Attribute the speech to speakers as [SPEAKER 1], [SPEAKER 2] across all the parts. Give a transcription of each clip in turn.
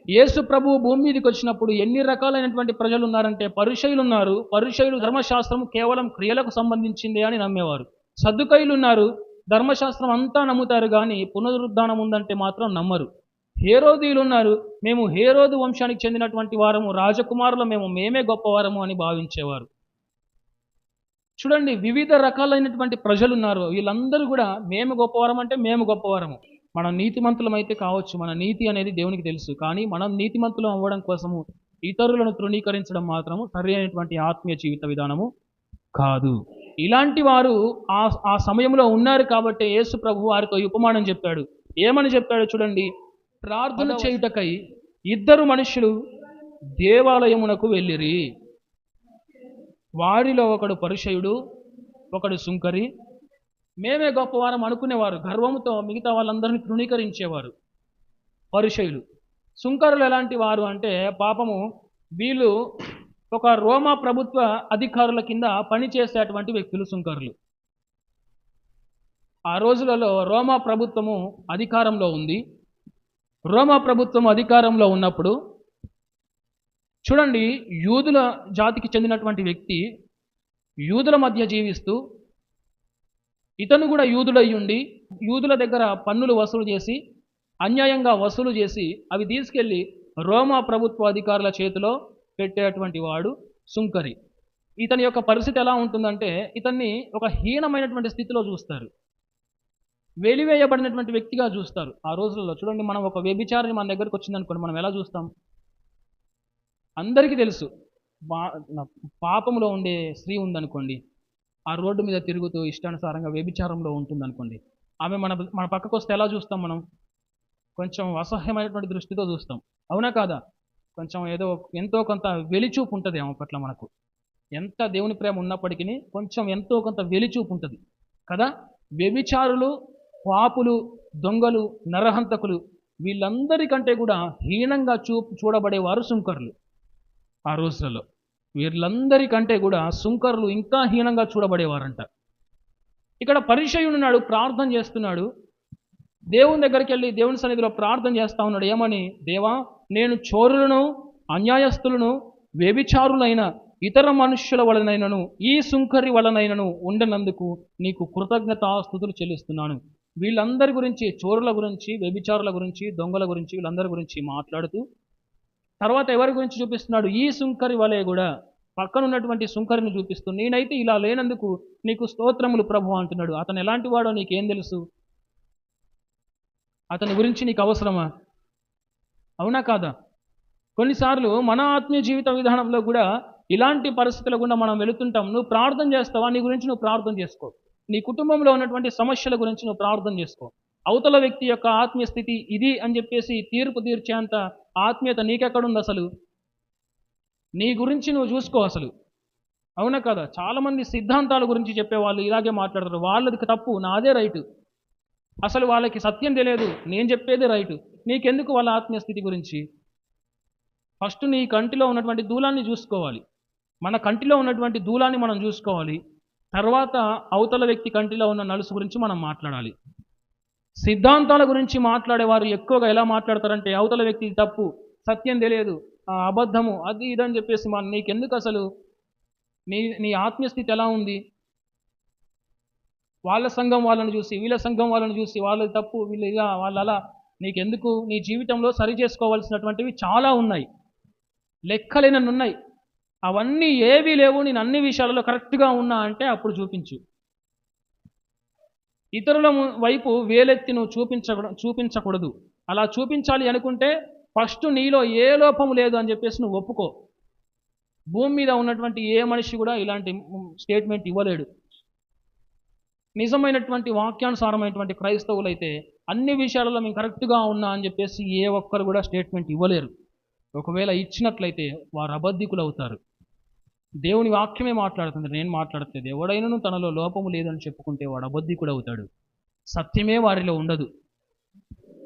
[SPEAKER 1] యేసు ప్రభువు భూమి మీదకి వచ్చినప్పుడు ఎన్ని రకాలైనటువంటి ప్రజలు ఉన్నారంటే పరిసయ్యులు ఉన్నారు. పరిసయ్యులు ధర్మశాస్త్రం కేవలం క్రియలకు సంబంధించిందే అని నమ్మేవారు. సద్దుకయ్యులు ఉన్నారు. ధర్మశాస్త్రం అంతా నమ్ముతారు కానీ పునరుద్ధానం ఉందంటే మాత్రం నమ్మరు. హేరోదీయులు ఉన్నారు. మేము హేరోదు వంశానికి చెందినటువంటి వారము, రాజకుమారులు మేమే గొప్పవారము అని భావించేవారు. చూడండి, వివిధ రకాలైనటువంటి ప్రజలు ఉన్నారు. వీళ్ళందరూ కూడా మేము గొప్పవారం అంటే మేము గొప్పవారము. మనం నీతిమంతులం అయితే కావచ్చు, మన నీతి అనేది దేవునికి తెలుసు. కానీ మనం నీతిమంతులం అవ్వడం కోసము ఇతరులను తృణీకరించడం మాత్రము సరి అయినటువంటి ఆత్మీయ జీవిత విధానము కాదు. ఇలాంటి వారు ఆ సమయంలో ఉన్నారు కాబట్టి యేసు ప్రభు వారితో ఉపమానం చెప్పాడు. ఏమని చెప్పాడు చూడండి. ప్రార్థన చేయుటకై ఇద్దరు మనుషులు దేవాలయమునకు వెళ్ళిరి. వారిలో ఒకడు పరిసయ్యుడు, ఒకడు సుంకరి. మేమే గొప్పవారం అనుకునేవారు. గర్వంతో మిగతా వాళ్ళందరినీ తృణీకరించేవారు పరిసయ్యులు. సుంకరులు ఎలాంటి వారు అంటే పాపము వీళ్ళు ఒక రోమా ప్రభుత్వ అధికారుల కింద పనిచేసేటువంటి వ్యక్తులు సుంకరులు. ఆ రోజులలో రోమా ప్రభుత్వము అధికారంలో ఉంది. రోమా ప్రభుత్వం అధికారంలో ఉన్నప్పుడు చూడండి, యూదుల జాతికి చెందినటువంటి వ్యక్తి యూదుల మధ్య జీవిస్తూ ఇతను కూడా యూదుడై ఉండి యూదుల దగ్గర పన్నులు వసూలు చేసి అన్యాయంగా వసూలు చేసి అవి తీసుకెళ్ళి రోమా ప్రభుత్వ అధికారుల చేతిలో పెట్టేటువంటి వాడు సుంకరి. ఇతని యొక్క పరిస్థితి ఎలా ఉంటుందంటే ఇతన్ని ఒక హీనమైనటువంటి స్థితిలో చూస్తారు, వెలివేయబడినటువంటి వ్యక్తిగా చూస్తారు. ఆ రోజుల్లో చూడండి, మనం ఒక వ్యభిచారిని మన దగ్గరకు వచ్చిందనుకోండి, మనం ఎలా చూస్తాం? అందరికీ తెలుసు. పాపంలో ఉండే స్త్రీ ఉందనుకోండి, ఆ రోడ్డు మీద తిరుగుతూ ఇష్టానుసారంగా వ్యభిచారంలో ఉంటుందనుకోండి, ఆమె మన పక్కకు వస్తే ఎలా చూస్తాం? మనం కొంచెం అసహ్యమైనటువంటి దృష్టితో చూస్తాం, అవునా కాదా? కొంచెం ఎంతో కొంత వెలిచూపు ఉంటుంది ఆమె పట్ల. మనకు ఎంత దేవుని ప్రేమ ఉన్నప్పటికీ కొంచెం ఎంతో కొంత వెలిచూపు ఉంటుంది కదా. వ్యభిచారులు, పాపులు, దొంగలు, నరహంతకులు వీళ్ళందరికంటే కూడా హీనంగా చూడబడేవారు సుంకరులు. ఆ రోజులలో వీళ్ళందరికంటే కూడా సుంకరులు ఇంకా హీనంగా చూడబడేవారంట. ఇక్కడ పరిసయ్యుడున్నాడు, ప్రార్థన చేస్తున్నాడు. దేవుని దగ్గరికి వెళ్ళి దేవుని సన్నిధిలో ప్రార్థన చేస్తా ఉన్నాడు. ఏమని? దేవా, నేను చోరులను, అన్యాయస్తులను, వ్యభిచారులైన ఇతర మనుష్యుల వలనైనను ఈ సుంకరి వలనైనను ఉండనందుకు నీకు కృతజ్ఞతాస్తుతులు చెల్లిస్తున్నాను. వీళ్ళందరి గురించి, చోరుల గురించి, వ్యభిచారుల గురించి, దొంగల గురించి, వీళ్ళందరి గురించి మాట్లాడుతూ తర్వాత ఎవరి గురించి చూపిస్తున్నాడు? ఈ సుంకరి వలె కూడా పక్కనున్నటువంటి సుంకరిని చూపిస్తూ నేనైతే ఇలా లేనందుకు నీకు స్తోత్రములు ప్రభు అంటున్నాడు. అతను ఎలాంటి వాడో నీకేం తెలుసు? అతని గురించి నీకు అవసరమా? అవునా కాదా? కొన్నిసార్లు మన ఆత్మీయ జీవిత విధానంలో కూడా ఇలాంటి పరిస్థితుల గుండా మనం వెళుతుంటాం. నువ్వు ప్రార్థన చేస్తావా? నీ గురించి నువ్వు ప్రార్థన చేసుకో. నీ కుటుంబంలో ఉన్నటువంటి సమస్యల గురించి నువ్వు ప్రార్థన చేసుకో. అవతల వ్యక్తి యొక్క ఆత్మీయ స్థితి ఇది అని చెప్పేసి తీర్పు తీర్చేంత ఆత్మీయత నీకెక్కడుంది అసలు? నీ గురించి నువ్వు చూసుకో అసలు, అవునా కదా? చాలామంది సిద్ధాంతాల గురించి చెప్పేవాళ్ళు ఇలాగే మాట్లాడతారు. వాళ్ళది తప్పు, నాదే రైటు. అసలు వాళ్ళకి సత్యం తెలియదు, నేను చెప్పేదే రైటు. నీకెందుకు వాళ్ళ ఆత్మీయ స్థితి గురించి? ఫస్ట్ నీ కంటిలో ఉన్నటువంటి దూలాన్ని చూసుకోవాలి. మన కంటిలో ఉన్నటువంటి దూలాన్ని మనం చూసుకోవాలి. తర్వాత అవతల వ్యక్తి కంటిలో ఉన్న నలుసు గురించి మనం మాట్లాడాలి. సిద్ధాంతాల గురించి మాట్లాడేవారు ఎక్కువగా ఎలా మాట్లాడతారంటే అవతల వ్యక్తి తప్పు, సత్యం తెలియదు, అబద్ధము, అది ఇదని చెప్పేసి నీకెందుకు అసలు? నీ ఆత్మీయ స్థితి ఎలా ఉంది? వాళ్ళ సంఘం వాళ్ళని చూసి, వీళ్ళ సంఘం వాళ్ళని చూసి వాళ్ళది తప్పు, వీళ్ళు ఇలా, వాళ్ళు అలా, నీకెందుకు? నీ జీవితంలో సరి చేసుకోవాల్సినటువంటివి చాలా ఉన్నాయి, లెక్కలేనన్ని ఉన్నాయి. అవన్నీ ఏవీ లేవు, నేను అన్ని విషయాలలో కరెక్ట్గా ఉన్నా అంటే అప్పుడు చూపించు. ఇతరుల వైపు వేలెత్తి నువ్వు చూపించకూడదు. అలా చూపించాలి అనుకుంటే ఫస్ట్ నీలో ఏ లోపము లేదు అని చెప్పేసి నువ్వు ఒప్పుకో. భూమి మీద ఉన్నటువంటి ఏ మనిషి కూడా ఇలాంటి స్టేట్మెంట్ ఇవ్వలేడు. నిజమైనటువంటి వాక్యానుసారమైనటువంటి క్రైస్తవులైతే అన్ని విషయాలలో మేము కరెక్ట్గా ఉన్నా అని చెప్పేసి ఏ ఒక్కరు కూడా స్టేట్మెంట్ ఇవ్వలేరు. ఒకవేళ ఇచ్చినట్లయితే వారు అబద్ధికులు అవుతారు. దేవుని వాక్యమే మాట్లాడుతుంది, నేను మాట్లాడట్లేదు. ఎవడైనాను తనలో లోపము లేదని చెప్పుకుంటే వాడు అబద్ధికుడు అవుతాడు. సత్యమే వారిలో ఉండదు.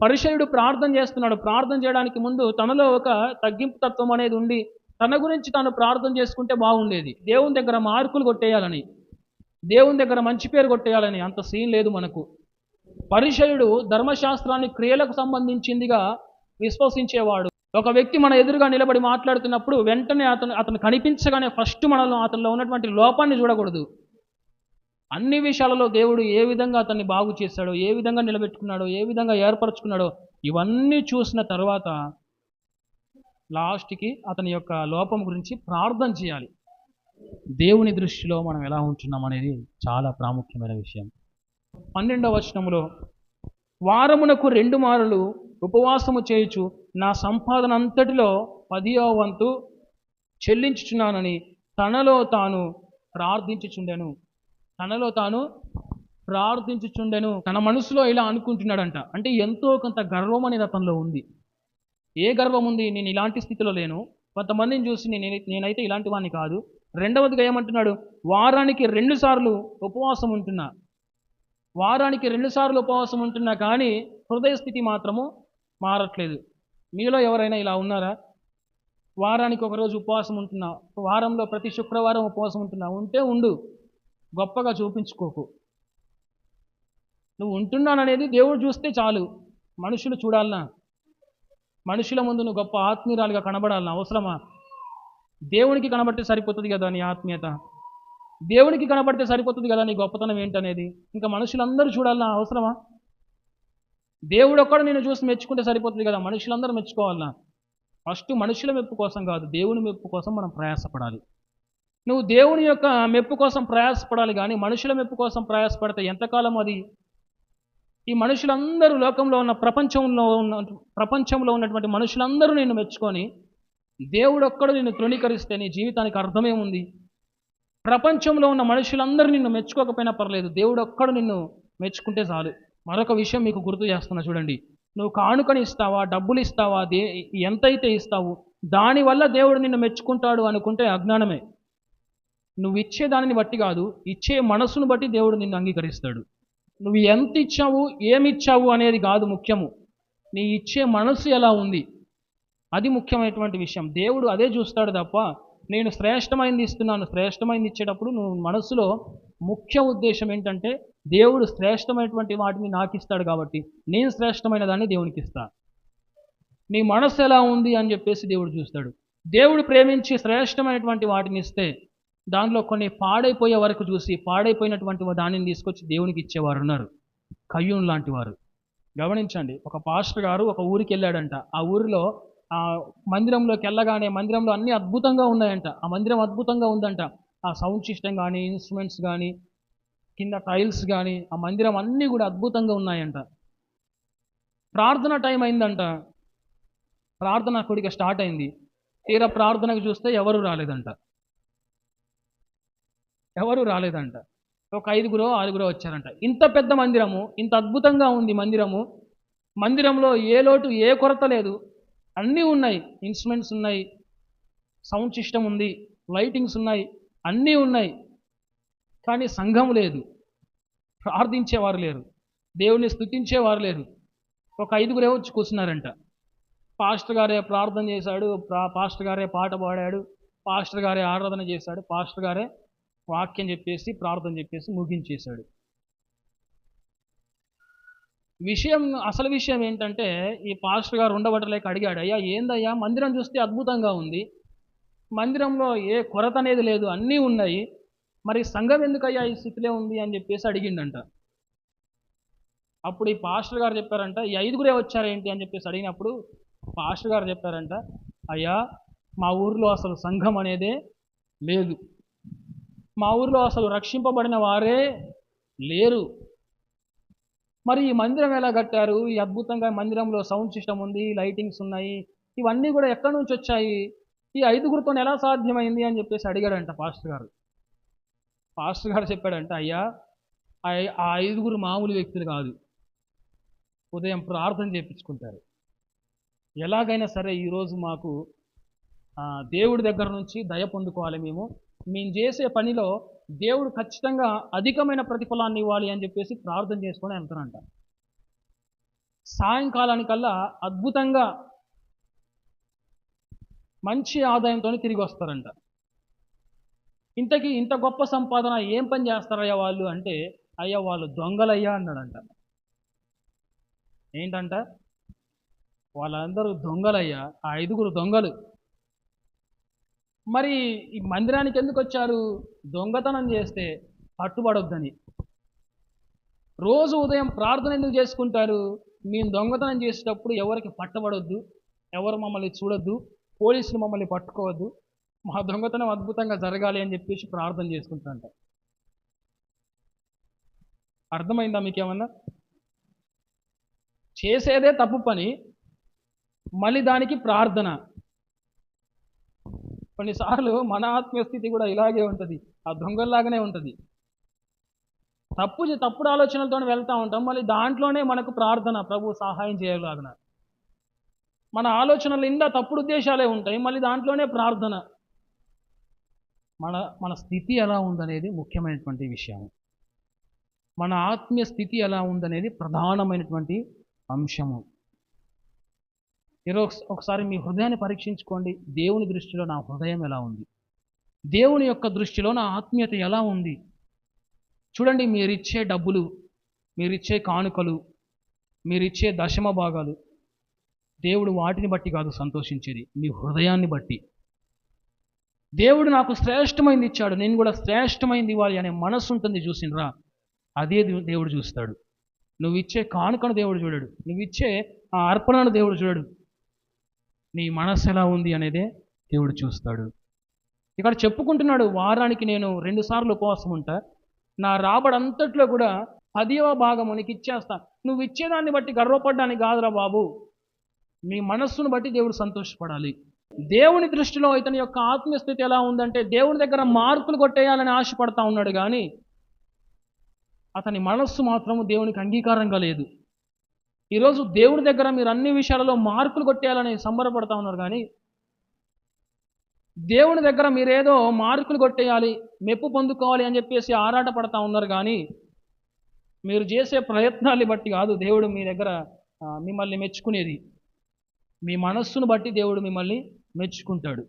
[SPEAKER 1] పరిసయ్యుడు ప్రార్థన చేస్తున్నాడు. ప్రార్థన చేయడానికి ముందు తనలో ఒక తగ్గింపు తత్వం అనేది ఉండి తన గురించి తాను ప్రార్థన చేసుకుంటే బాగుండేది. దేవుని దగ్గర మార్కులు కొట్టేయాలని, దేవుని దగ్గర మంచి పేరు కొట్టేయాలని అంత సీన్ లేదు మనకు. పరిసయ్యుడు ధర్మశాస్త్రాన్ని క్రియలకు సంబంధించిందిగా విశ్వసించేవాడు. ఒక వ్యక్తి మన ఎదురుగా నిలబడి మాట్లాడుతున్నప్పుడు వెంటనే అతను కనిపించగానే ఫస్ట్ మనలో అతనిలో ఉన్నటువంటి లోపాన్ని చూడకూడదు. అన్ని విషయాలలో దేవుడు ఏ విధంగా అతన్ని బాగు చేశాడో, ఏ విధంగా నిలబెట్టుకున్నాడో, ఏ విధంగా ఏర్పరచుకున్నాడో ఇవన్నీ చూసిన తర్వాత లాస్ట్‌కి అతని యొక్క లోపం గురించి ప్రార్థన చేయాలి. దేవుని దృష్టిలో మనం ఎలా ఉంటున్నాం అనేది చాలా ప్రాముఖ్యమైన విషయం. 12వ వచనములో వారమునకు 2 మారులు ఉపవాసము చేయుచు నా సంపాదన అంతటిలో 10వ వంతు చెల్లించుచున్నానని తనలో తాను ప్రార్థించుచుండెను. తనలో తాను ప్రార్థించుచుండెను. తన మనసులో ఇలా అనుకుంటున్నాడంట. అంటే ఎంతో కొంత గర్వం అనేది అతనిలో ఉంది. ఏ గర్వం ఉంది? నేను ఇలాంటి స్థితిలో లేను. కొంతమందిని చూసి నేనైతే ఇలాంటి వాడిని కాదు. రెండవదిగా ఏమంటున్నాడు? వారానికి 2 సార్లు ఉపవాసం ఉంటున్నా. వారానికి 2 సార్లు ఉపవాసం ఉంటున్నా కానీ హృదయ స్థితి మాత్రము మారట్లేదు. మీలో ఎవరైనా ఇలా ఉన్నారా? వారానికి ఒకరోజు ఉపవాసం ఉంటున్నా, వారంలో ప్రతి శుక్రవారం ఉపవాసం ఉంటున్నా. ఉంటే ఉండు, గొప్పగా చూపించుకోకు. నువ్వు ఉంటున్నాననేది దేవుడు చూస్తే చాలు. మనుషులు చూడాలనా? మనుషుల ముందు నువ్వు గొప్ప ఆత్మీయురాలుగా కనబడాలనా? అవసరమా? దేవునికి కనబడితే సరిపోతుంది కదా నీ ఆత్మీయత. దేవునికి కనబడితే సరిపోతుంది కదా నీ గొప్పతనం ఏంటనేది. ఇంకా మనుషులందరూ చూడాలనా? అవసరమా? దేవుడు ఒక్కడు నిన్ను చూసి మెచ్చుకుంటే సరిపోతుంది కదా, మనుషులందరూ మెచ్చుకోవాలనా? ఫస్ట్ మనుషుల మెప్పు కోసం కాదు, దేవుని మెప్పు కోసం మనం ప్రయాసపడాలి. నువ్వు దేవుని యొక్క మెప్పు కోసం ప్రయాసపడాలి కానీ మనుషుల మెప్పు కోసం ప్రయాసపడితే ఎంతకాలం అది? ఈ మనుషులందరూ లోకంలో ఉన్న ప్రపంచంలో ఉన్నటువంటి మనుషులందరూ నిన్ను మెచ్చుకొని దేవుడు ఒక్కడు నిన్ను తృణీకరిస్తే నీ జీవితానికి అర్థమేముంది? ప్రపంచంలో ఉన్న మనుషులందరూ నిన్ను మెచ్చుకోకపోయినా పర్లేదు, దేవుడు ఒక్కడు నిన్ను మెచ్చుకుంటే చాలు. మరొక విషయం మీకు గుర్తు చేస్తున్నా చూడండి. నువ్వు కానుకని ఇస్తావా, డబ్బులు ఇస్తావా, ఎంతైతే ఇస్తావు దానివల్ల దేవుడు నిన్ను మెచ్చుకుంటాడు అనుకుంటే అజ్ఞానమే. నువ్వు ఇచ్చే దానిని బట్టి కాదు, ఇచ్చే మనసును బట్టి దేవుడు నిన్ను అంగీకరిస్తాడు. నువ్వు ఎంత ఇచ్చావు, ఏమిచ్చావు అనేది కాదు ముఖ్యము, నీ ఇచ్చే మనసు ఎలా ఉంది అది ముఖ్యమైనటువంటి విషయం. దేవుడు అదే చూస్తాడు తప్ప నేను శ్రేష్టమైనది ఇస్తున్నాను, శ్రేష్టమైనది ఇచ్చేటప్పుడు నువ్వు మనసులో ముఖ్య ఉద్దేశం ఏంటంటే దేవుడు శ్రేష్టమైనటువంటి వాటిని నాకు ఇస్తాడు కాబట్టి నేను శ్రేష్టమైన దాన్ని దేవునికి ఇస్తా. నీ మనసు ఎలా ఉంది అని చెప్పేసి దేవుడు చూస్తాడు. దేవుడు ప్రేమించి శ్రేష్టమైనటువంటి వాటిని ఇస్తే దానిలో కొన్ని పాడైపోయే వరకు చూసి పాడైపోయినటువంటి దానిని తీసుకొచ్చి దేవునికి ఇచ్చేవారు ఉన్నారు. కయ్యూన్ లాంటి వారు. గమనించండి, ఒక పాస్టర్ గారు ఒక ఊరికి వెళ్ళాడంట. ఆ ఊరిలో ఆ మందిరంలోకి వెళ్ళగానే మందిరంలో అన్నీ అద్భుతంగా ఉన్నాయంట. ఆ మందిరం అద్భుతంగా ఉందంట. ఆ సౌండ్ సిస్టమ్ కానీ, ఇన్స్ట్రుమెంట్స్ కానీ, కింద టైల్స్ కానీ, ఆ మందిరం అన్నీ కూడా అద్భుతంగా ఉన్నాయంట. ప్రార్థన టైం అయిందంట. ప్రార్థన కొద్దిగా స్టార్ట్ అయింది. తీరా ప్రార్థనకు చూస్తే ఎవరు రాలేదంట. ఒక 5గురో 6గురో వచ్చారంట. ఇంత పెద్ద మందిరము, ఇంత అద్భుతంగా ఉంది మందిరము. మందిరంలో ఏ లోటు ఏ కొరత లేదు, అన్నీ ఉన్నాయి. ఇన్స్ట్రుమెంట్స్ ఉన్నాయి, సౌండ్ సిస్టమ్ ఉంది, లైటింగ్స్ ఉన్నాయి, అన్నీ ఉన్నాయి. కానీ సంఘం లేదు, ప్రార్థించేవారు లేరు, దేవుని స్తుతించేవారు లేరు. ఒక 5గురే వచ్చి కూర్చున్నారంట. పాస్టర్ గారే ప్రార్థన చేశాడు, పాస్టర్ గారే పాట పాడాడు, పాస్టర్ గారే ఆరాధన చేశాడు, పాస్టర్ గారే వాక్యం చెప్పేసి ప్రార్థన చెప్పేసి ముగించేశాడు. అసలు విషయం ఏంటంటే ఈ పాస్టర్ గారు ఉండబట్టలేక అడిగాడు, అయ్యా ఏందయ్యా మందిరం చూస్తే అద్భుతంగా ఉంది, మందిరంలో ఏ కొరత అనేది లేదు, అన్నీ ఉన్నాయి, మరి సంఘం ఎందుకయ్యా ఈ స్థితిలో ఉంది అని చెప్పేసి అడిగిండంట. అప్పుడు ఈ పాస్టర్ గారు చెప్పారంట, ఈ 5గురే వచ్చారేంటి అని చెప్పేసి అడిగినప్పుడు పాస్టర్ గారు చెప్పారంట, అయ్యా మా ఊరిలో అసలు సంఘం అనేదే లేదు, మా ఊరిలో అసలు రక్షింపబడిన వారే లేరు, మరి ఈ మందిరం ఎలా కట్టారు, ఈ అద్భుతంగా మందిరంలో సౌండ్ సిస్టమ్ ఉంది, లైటింగ్స్ ఉన్నాయి, ఇవన్నీ కూడా ఎక్కడి నుంచి వచ్చాయి, ఈ 5గురితో ఎలా సాధ్యమైంది అని చెప్పేసి అడిగాడంట పాస్టర్ గారు. పాస్టర్ గారు చెప్పాడంట, అయ్యా ఆ 5గురు మామూలు వ్యక్తులు కాదు, ఉదయం ప్రార్థన చేయించుకుంటారు. ఎలాగైనా సరే ఈరోజు మాకు దేవుడి దగ్గర నుంచి దయ పొందుకోవాలి, మేము చేసే పనిలో దేవుడు ఖచ్చితంగా అధికమైన ప్రతిఫలాన్ని ఇవ్వాలి అని చెప్పేసి ప్రార్థన చేసుకొని వెళ్తారంట. సాయంకాలానికల్లా అద్భుతంగా మంచి ఆదాయంతో తిరిగి వస్తారంట. ఇంతకీ ఇంత గొప్ప సంపాదన ఏం పని చేస్తారయ్యా వాళ్ళు అంటే, అయ్యా వాళ్ళు దొంగలయ్యా అన్నాడంట. ఏంటంట? వాళ్ళందరూ దొంగలయ్యా, ఆ 5 దొంగలు. మరి ఈ మందిరానికి ఎందుకు వచ్చారు? దొంగతనం చేస్తే పట్టుబడొద్దని. రోజు ఉదయం ప్రార్థన ఎందుకు చేసుకుంటారు? మేము దొంగతనం చేసేటప్పుడు ఎవరికి పట్టబడొద్దు, ఎవరు మమ్మల్ని చూడొద్దు, పోలీసులు మమ్మల్ని పట్టుకోవద్దు, మా దొంగతనం అద్భుతంగా జరగాలి అని చెప్పేసి ప్రార్థన చేసుకుంటాంట. అర్థమైందా మీకేమన్నా? చేసేదే తప్పు పని, మళ్ళీ దానికి ప్రార్థన. కొన్నిసార్లు మన ఆత్మీయ స్థితి కూడా ఇలాగే ఉంటుంది, ఆ దొంగల్లాగానే ఉంటుంది. తప్పుడు ఆలోచనలతో వెళ్తూ ఉంటాం, మళ్ళీ దాంట్లోనే మనకు ప్రార్థన, ప్రభు సహాయం చేయలాగన. మన ఆలోచనలు నిండా తప్పుడు ఉద్దేశాలే ఉంటాయి, మళ్ళీ దాంట్లోనే ప్రార్థన. మన మన స్థితి ఎలా ఉందనేది ముఖ్యమైనటువంటి విషయం. మన ఆత్మీయ స్థితి ఎలా ఉందనేది ప్రధానమైనటువంటి అంశము. ఈరోజు ఒకసారి మీ హృదయాన్ని పరీక్షించుకోండి. దేవుని దృష్టిలో నా హృదయం ఎలా ఉంది? దేవుని యొక్క దృష్టిలో నా ఆత్మీయత ఎలా ఉంది? చూడండి, మీరిచ్చే డబ్బులు, మీరిచ్చే కానుకలు, మీరిచ్చే దశమ భాగాలు, దేవుడు వాటిని బట్టి కాదు సంతోషించేది, మీ హృదయాన్ని బట్టి. దేవుడు నాకు శ్రేష్టమైంది ఇచ్చాడు, నేను కూడా శ్రేష్టమైంది ఇవ్వాలి అనే మనస్సు ఉంటుంది చూసినరా, అదే దేవుడు చూస్తాడు. నువ్వు ఇచ్చే కానుకను దేవుడు చూడడు, నువ్వు ఇచ్చే ఆ అర్పణను దేవుడు చూడడు, నీ మనస్సు ఎలా ఉంది అనేదే దేవుడు చూస్తాడు. ఇక్కడ చెప్పుకుంటున్నాడు, వారానికి నేను 2 సార్లు ఉపవాసం ఉంటా, నా రాబడంతట్లో కూడా 10వ భాగము నీకు ఇచ్చేస్తా. నువ్వు ఇచ్చేదాన్ని బట్టి గర్వపడ్డానికి కాదురా బాబు, మీ మనస్సును బట్టి దేవుడు సంతోషపడాలి. దేవుని దృష్టిలో ఇతని యొక్క ఆత్మీయ స్థితి ఎలా ఉందంటే, దేవుని దగ్గర మార్కులు కొట్టేయాలని ఆశపడతా ఉన్నాడు, కానీ అతని మనస్సు మాత్రము దేవునికి అంగీకారంగా లేదు. ఈరోజు దేవుని దగ్గర మీరు అన్ని విషయాలలో మార్కులు కొట్టేయాలని సంబరపడతా ఉన్నారు, కానీ దేవుని దగ్గర మీరేదో మార్కులు కొట్టేయాలి, మెప్పు పొందుకోవాలి అని చెప్పేసి ఆరాట పడతా ఉన్నారు, కానీ మీరు చేసే ప్రయత్నాన్ని బట్టి కాదు దేవుడు మీ దగ్గర మిమ్మల్ని మెచ్చుకునేది. మీ మనస్సును బట్టి దేవుడు మిమ్మల్ని మెచ్చుకుంటాడు.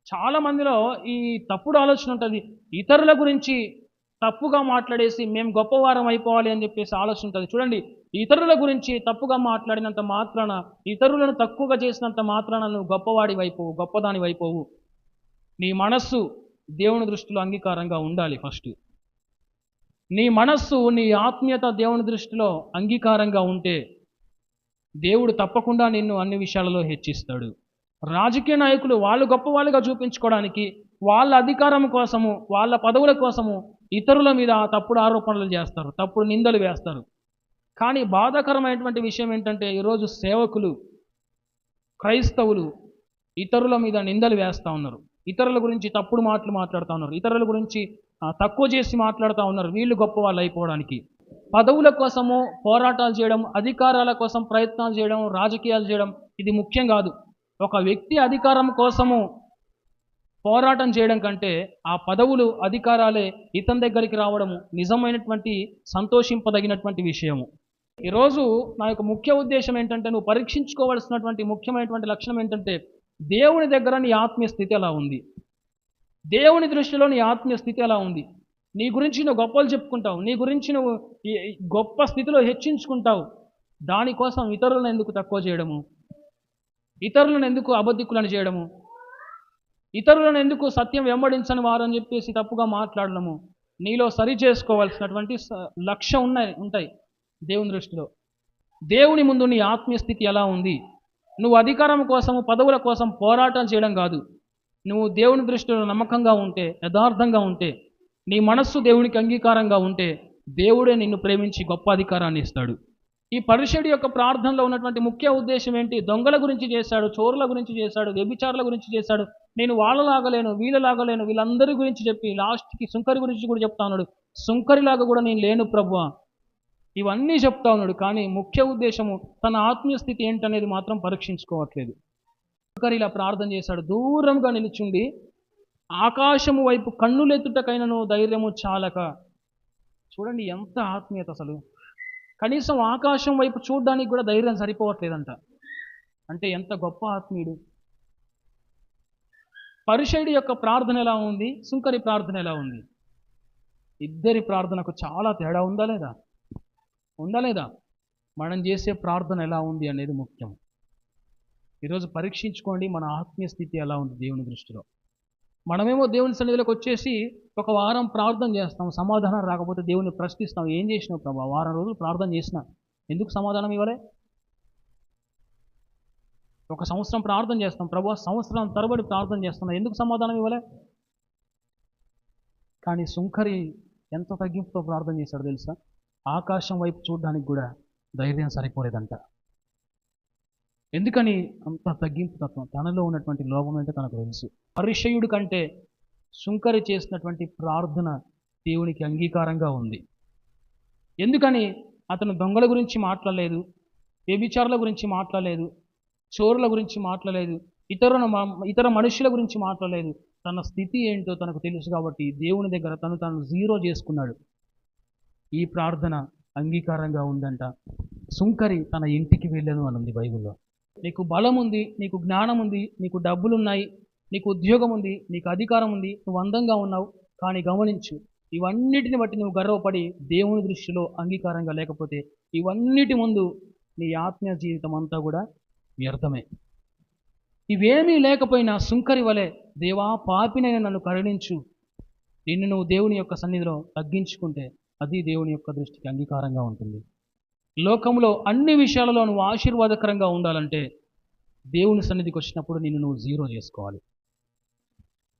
[SPEAKER 1] చాలా మందిలో ఈ తప్పుడు ఆలోచన ఉంటుంది. ఇతరుల గురించి తప్పుగా మాట్లాడేసి మేము గొప్పవారం అయిపోవాలి అని చెప్పేసి ఆలోచన ఉంటుంది. చూడండి, ఇతరుల గురించి తప్పుగా మాట్లాడినంత మాత్రాన, ఇతరులను తక్కువగా చేసినంత మాత్రాన నువ్వు గొప్పవాడి వైపోవు, గొప్పదాని వైపోవు. నీ మనస్సు దేవుని దృష్టిలో అంగీకారంగా ఉండాలి. ఫస్ట్ నీ మనస్సు, నీ ఆత్మీయత దేవుని దృష్టిలో అంగీకారంగా ఉంటే దేవుడు తప్పకుండా నిన్ను అన్ని విషయాలలో హెచ్చిస్తాడు. రాజకీయ నాయకులు వాళ్ళు గొప్పవాళ్ళుగా చూపించుకోవడానికి, వాళ్ళ అధికారం కోసము, వాళ్ళ పదవుల కోసము ఇతరుల మీద తప్పుడు ఆరోపణలు చేస్తారు, తప్పుడు నిందలు వేస్తారు. కానీ బాధాకరమైనటువంటి విషయం ఏంటంటే, ఈరోజు సేవకులు, క్రైస్తవులు ఇతరుల మీద నిందలు వేస్తూ ఉన్నారు, ఇతరుల గురించి తప్పుడు మాటలు మాట్లాడుతూ ఉన్నారు, ఇతరుల గురించి తక్కువ చేసి మాట్లాడుతూ ఉన్నారు, వీళ్ళు గొప్ప వాళ్ళు అయిపోవడానికి. పదవుల కోసము పోరాటాలు చేయడం, అధికారాల కోసం ప్రయత్నాలు చేయడం, రాజకీయాలు చేయడం ఇది ముఖ్యం కాదు. ఒక వ్యక్తి అధికారం కోసము పోరాటం చేయడం కంటే ఆ పదవులు, అధికారాలే ఇతని దగ్గరికి రావడము నిజమైనటువంటి సంతోషింపదగినటువంటి విషయము. ఈరోజు నా యొక్క ముఖ్య ఉద్దేశం ఏంటంటే, నువ్వు పరీక్షించుకోవాల్సినటువంటి ముఖ్యమైనటువంటి లక్షణం ఏంటంటే, దేవుని దగ్గర నీ ఆత్మీయ స్థితి ఎలా ఉంది? దేవుని దృష్టిలో నీ ఆత్మీయ స్థితి ఎలా ఉంది? నీ గురించి నువ్వు గొప్పలు చెప్పుకుంటావు, నీ గురించి నువ్వు గొప్ప స్థితిలో హెచ్చించుకుంటావు, దానికోసం ఇతరులను ఎందుకు తక్కువ చేయడము? ఇతరులను ఎందుకు అబద్ధికులను చేయడము? ఇతరులను ఎందుకు సత్యం వెంబడించని వారని చెప్పేసి తప్పుగా మాట్లాడడము? నీలో సరి చేసుకోవాల్సినటువంటి లక్ష్యం ఉంటాయి దేవుని దృష్టిలో. దేవుని ముందు నీ ఆత్మీయ స్థితి ఎలా ఉంది? నువ్వు అధికారం కోసము, పదవుల కోసం పోరాటం చేయడం కాదు. నువ్వు దేవుని దృష్టిలో నమ్మకంగా ఉంటే, యథార్థంగా ఉంటే, నీ మనస్సు దేవునికి అంగీకారంగా ఉంటే, దేవుడే నిన్ను ప్రేమించి గొప్ప అధికారాన్ని ఇస్తాడు. ఈ పరిశుడి యొక్క ప్రార్థనలో ఉన్నటువంటి ముఖ్య ఉద్దేశం ఏంటి? దొంగల గురించి చేశాడు, చోరుల గురించి చేశాడు, వ్యభిచారుల గురించి చేశాడు, నేను వాళ్ళలాగలేను, వీళ్ళలాగలేను, వీళ్ళందరి గురించి చెప్పి లాస్ట్కి సుంకరి గురించి కూడా చెప్తా ఉన్నాడు. సుంకరిలాగా కూడా నేను లేను ప్రభువా, ఇవన్నీ చెప్తా ఉన్నాడు. కానీ ముఖ్య ఉద్దేశము తన ఆత్మీయ స్థితి ఏంటనేది మాత్రం పరీక్షించుకోవట్లేదు. సుంకరి ఇలా ప్రార్థన చేశాడు, దూరంగా నిలుచుండి ఆకాశము వైపు కన్నులెత్తుటకైనను ధైర్యము చాలక. చూడండి ఎంత ఆత్మీయత అసలు. కనీసం ఆకాశం వైపు చూడడానికి కూడా ధైర్యం సరిపోవట్లేదంట. అంటే ఎంత గొప్ప ఆత్మీయుడు. పరిసయ్యుడి యొక్క ప్రార్థన ఎలా ఉంది, సుంకరి ప్రార్థన ఎలా ఉంది? ఇద్దరి ప్రార్థనకు చాలా తేడా ఉందా లేదా? మనం చేసే ప్రార్థన ఎలా ఉంది అనేది ముఖ్యం. ఈరోజు పరీక్షించుకోండి మన ఆత్మీయ స్థితి ఎలా ఉంది దేవుని దృష్టిలో. మనమేమో దేవుని సన్నిధిలోకి వచ్చేసి ఒక వారం ప్రార్థన చేస్తాం, సమాధానం రాకపోతే దేవుని ప్రశ్నిస్తాం, ఏం చేసినావు ప్రభా, వారం రోజులు ప్రార్థన చేసినా ఎందుకు సమాధానం ఇవ్వలే? ఒక సంవత్సరం ప్రార్థన చేస్తాం, ప్రభా సంవత్సరం తరబడి ప్రార్థన చేస్తున్నా ఎందుకు సమాధానం ఇవ్వలే? కానీ సుంకరి ఎంత తగ్గింపుతో ప్రార్థన చేశాడు తెలుసా? ఆకాశం వైపు చూడడానికి కూడా ధైర్యం సరిపోలేదంట. ఎందుకని అంత తగ్గింపు తత్వం? తనలో ఉన్నటువంటి లోపం ఏంటో తనకు తెలుసు. పరిచయుడి కంటే సుంకరి చేసినటువంటి ప్రార్థన దేవునికి అంగీకారంగా ఉంది. ఎందుకని అతను దొంగల గురించి మాట్లాడలేదు, వ్యభిచారుల గురించి మాట్లాడలేదు, చోరుల గురించి మాట్లాడలేదు, ఇతర మనుషుల గురించి మాట్లాడలేదు. తన స్థితి ఏంటో తనకు తెలుసు కాబట్టి దేవుని దగ్గర తను జీరో చేసుకున్నాడు. ఈ ప్రార్థన అంగీకారంగా ఉందంట. సుంకరి తన ఇంటికి వెళ్ళను అని ఉంది బైబిల్లో. నీకు బలం ఉంది, నీకు జ్ఞానం ఉంది, నీకు డబ్బులున్నాయి, నీకు ఉద్యోగం ఉంది, నీకు అధికారం ఉంది, నువ్వు అందంగా ఉన్నావు, కానీ గమనించు, ఇవన్నిటిని బట్టి నువ్వు గర్వపడి దేవుని దృష్టిలో అంగీకారంగా లేకపోతే ఇవన్నిటి ముందు నీ ఆత్మీయ జీవితం అంతా కూడా వ్యర్థమే. ఇవేమీ లేకపోయినా సుంకరి వలె, దేవా పాపినైనా నన్ను కరుణించు, నిన్ను నువ్వు దేవుని యొక్క సన్నిధిలో తగ్గించుకుంటే అది దేవుని యొక్క దృష్టికి అంగీకారంగా ఉంటుంది. లోకంలో అన్ని విషయాలలో నువ్వు ఆశీర్వాదకరంగా ఉండాలంటే దేవుని సన్నిధికి వచ్చినప్పుడు నిన్ను నువ్వు జీరో చేసుకోవాలి.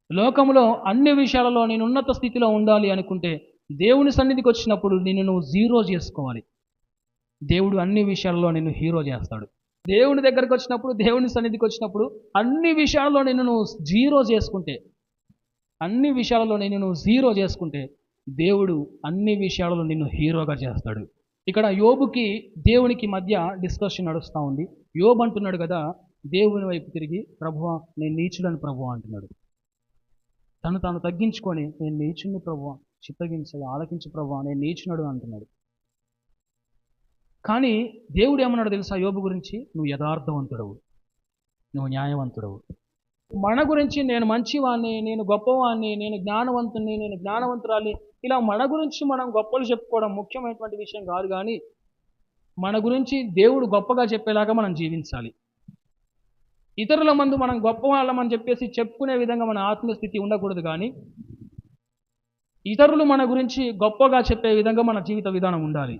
[SPEAKER 1] లోకంలో అన్ని విషయాలలో నేను ఉన్నత స్థితిలో ఉండాలి అనుకుంటే దేవుని సన్నిధికి వచ్చినప్పుడు నిన్ను నువ్వు జీరో చేసుకోవాలి. దేవుడు అన్ని విషయాలలో నిన్ను హీరో చేస్తాడు. దేవుని దగ్గరకు వచ్చినప్పుడు, దేవుని సన్నిధికి వచ్చినప్పుడు అన్ని విషయాల్లో నిన్ను నువ్వు జీరో చేసుకుంటే దేవుడు అన్ని విషయాలలో నిన్ను హీరోగా చేస్తాడు. ఇక్కడ యోబుకి దేవునికి మధ్య డిస్కషన్ నడుస్తూ ఉంది. యోబు అంటున్నాడు కదా, దేవుని వైపు తిరిగి, ప్రభువా నేను నీచుడని ప్రభువా అంటున్నాడు. తాను తగ్గించుకొని, నేను నీచుని ప్రభువా, చిత్తగించగా ఆలకించు ప్రభువా, నేను నీచునడు అంటున్నాడు. కానీ దేవుడు ఏమన్నాడు తెలుసా యోబు గురించి? నువ్వు యథార్థవంతుడవు, నువ్వు న్యాయవంతుడవు. మన గురించి నేను మంచివాణ్ణి, నేను గొప్పవాణ్ణి, నేను జ్ఞానవంతుణ్ణి, నేను జ్ఞానవంతురాలి, ఇలా మన గురించి మనం గొప్పలు చెప్పుకోవడం ముఖ్యమైనటువంటి విషయం కాదు. కానీ మన గురించి దేవుడు గొప్పగా చెప్పేలాగా మనం జీవించాలి. ఇతరుల ముందు మనం గొప్ప వాళ్ళమని చెప్పేసి చెప్పుకునే విధంగా మన ఆత్మీయ స్థితి ఉండకూడదు. కానీ ఇతరులు మన గురించి గొప్పగా చెప్పే విధంగా మన జీవిత విధానం ఉండాలి.